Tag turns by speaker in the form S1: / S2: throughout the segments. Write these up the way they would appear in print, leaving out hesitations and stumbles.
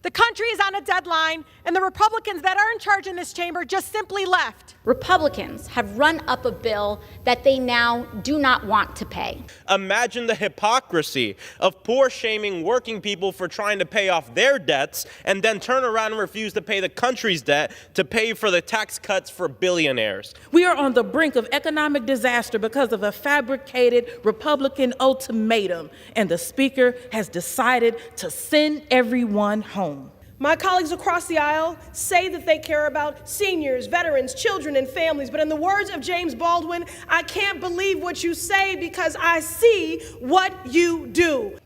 S1: The country is on a deadline, and the Republicans that are in charge in this chamber just simply left.
S2: Republicans have run up a bill that they now do not want to pay.
S3: Imagine the hypocrisy of poor shaming working people for trying to pay off their debts and then turn around and refuse to pay the country's debt to pay for the tax cuts for billionaires.
S4: We are on the brink of economic disaster because of a fabricated Republican ultimatum, and the Speaker has decided to send everyone home.
S5: My colleagues across the aisle say that they care about seniors, veterans, children, and families, but in the words of James Baldwin, I can't believe what you say because I see what you do.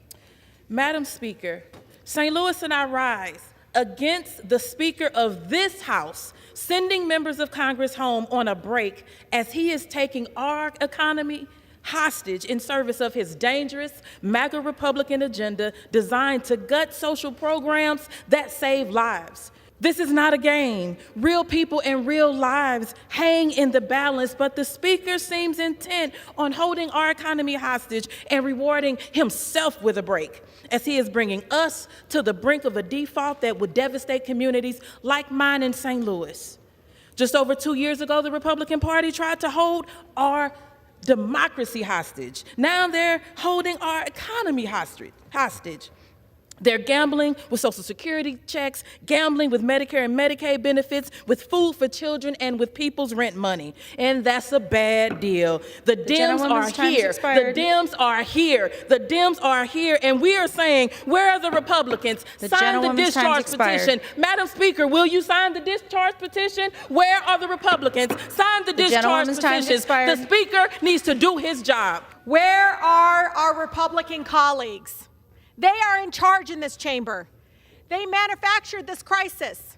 S4: Madam Speaker, St. Louis and I rise against the Speaker of this House sending members of Congress home on a break as he is taking our economy hostage in service of his dangerous MAGA Republican agenda designed to gut social programs that save lives. This is not a game. Real people and real lives hang in the balance, but the Speaker seems intent on holding our economy hostage and rewarding himself with a break, as he is bringing us to the brink of a default that would devastate communities like mine in St. Louis. Just over 2 years ago, the Republican Party tried to hold our democracy hostage. Now they're holding our economy hostage. They're gambling with Social Security checks, gambling with Medicare and Medicaid benefits, with food for children, and with people's rent money. And that's a bad deal. The Dems are here. The Dems are here. The Dems are here. And we are saying, where are the Republicans? Sign the discharge petition. Madam Speaker, will you sign the discharge petition? Where are the Republicans? Sign the discharge petition. The Speaker needs to do his job.
S1: Where are our Republican colleagues? They are in charge in this chamber. They manufactured this crisis.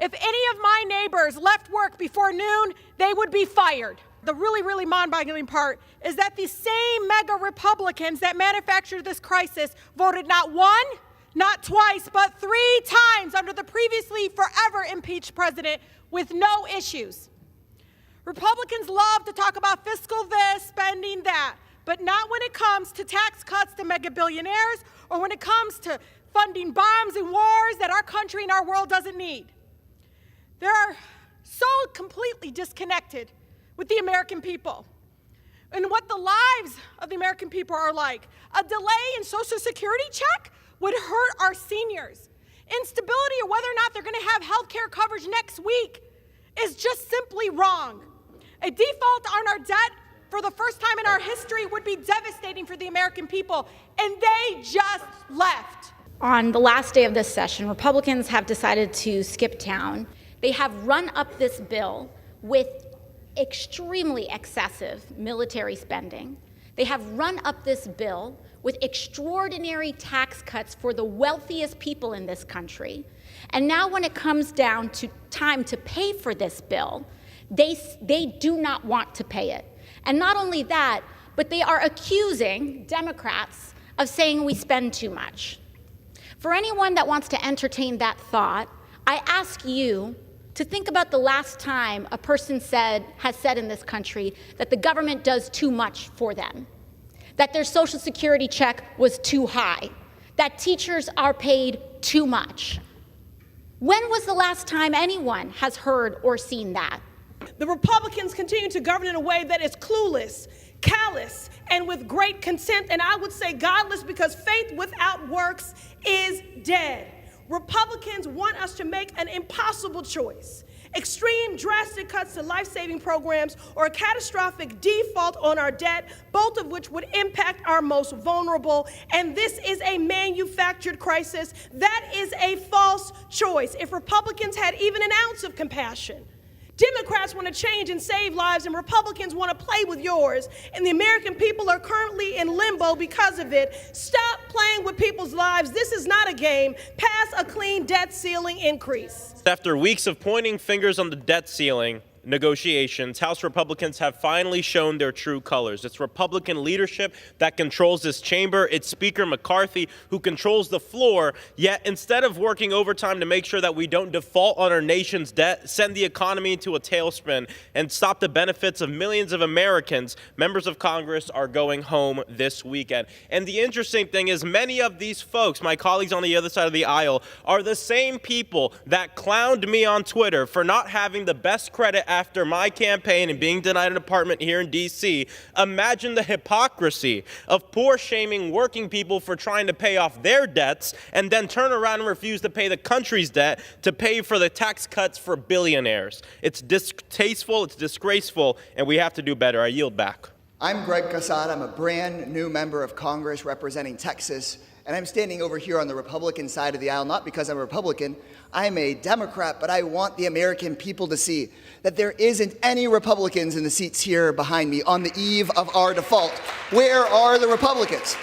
S1: If any of my neighbors left work before noon, they would be fired. The really mind-boggling part is that the same mega Republicans that manufactured this crisis voted not one, not twice, but 3 times under the previously forever impeached president with no issues. Republicans love to talk about fiscal this, spending that, but not when it comes to tax cuts to mega billionaires or when it comes to funding bombs and wars that our country and our world doesn't need. They are so completely disconnected with the American people and what the lives of the American people are like. A delay in Social Security check would hurt our seniors. Instability of whether or not they're going to have health care coverage next week is just simply wrong. A default on our debt for the first time in our history would be devastating for the American people, and they just left.
S2: On the last day of this session, Republicans have decided to skip town. They have run up this bill with extremely excessive military spending. They have run up this bill with extraordinary tax cuts for the wealthiest people in this country. And now when it comes down to time to pay for this bill, they do not want to pay it. And not only that, but they are accusing Democrats of saying we spend too much. For anyone that wants to entertain that thought, I ask you to think about the last time a person has said in this country that the government does too much for them, that their Social Security check was too high, that teachers are paid too much. When was the last time anyone has heard or seen that?
S5: The Republicans continue to govern in a way that is clueless, callous, and with great contempt, and I would say godless, because faith without works is dead. Republicans want us to make an impossible choice: extreme, drastic cuts to life-saving programs or a catastrophic default on our debt, both of which would impact our most vulnerable. And this is a manufactured crisis. That is a false choice. If Republicans had even an ounce of compassion, Democrats want to change and save lives, and Republicans want to play with yours. And the American people are currently in limbo because of it. Stop playing with people's lives. This is not a game. Pass a clean debt ceiling increase.
S3: After weeks of pointing fingers on the debt ceiling, negotiations, House Republicans have finally shown their true colors. It's Republican leadership that controls this chamber. It's Speaker McCarthy who controls the floor. Yet instead of working overtime to make sure that we don't default on our nation's debt, send the economy into a tailspin, and stop the benefits of millions of Americans, members of Congress are going home this weekend. And the interesting thing is many of these folks, my colleagues on the other side of the aisle, are the same people that clowned me on Twitter for not having the best credit after my campaign and being denied an apartment here in D.C. Imagine the hypocrisy of poor shaming working people for trying to pay off their debts and then turn around and refuse to pay the country's debt to pay for the tax cuts for billionaires. It's distasteful, it's disgraceful, and we have to do better. I yield back.
S6: I'm Greg Casar. I'm a brand new member of Congress representing Texas, and I'm standing over here on the Republican side of the aisle, not because I'm a Republican. I'm a Democrat, but I want the American people to see that there isn't any Republicans in the seats here behind me on the eve of our default. Where are the Republicans?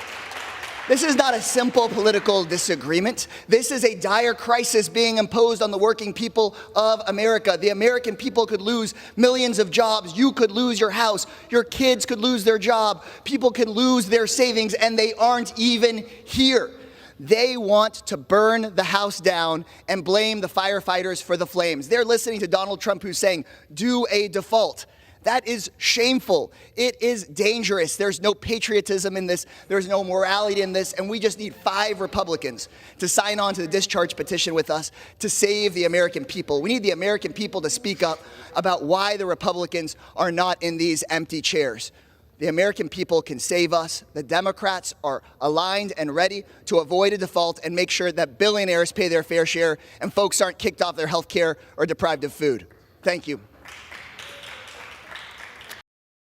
S6: This is not a simple political disagreement. This is a dire crisis being imposed on the working people of America. The American people could lose millions of jobs. You could lose your house. Your kids could lose their job. People can lose their savings, and they aren't even here. They want to burn the house down and blame the firefighters for the flames. They're listening to Donald Trump, who's saying, do a default. That is shameful. It is dangerous. There's no patriotism in this. There's no morality in this. And we just need 5 Republicans to sign on to the discharge petition with us to save the American people. We need the American people to speak up about why the Republicans are not in these empty chairs. The American people can save us. The Democrats are aligned and ready to avoid a default and make sure that billionaires pay their fair share and folks aren't kicked off their health care or deprived of food. Thank you.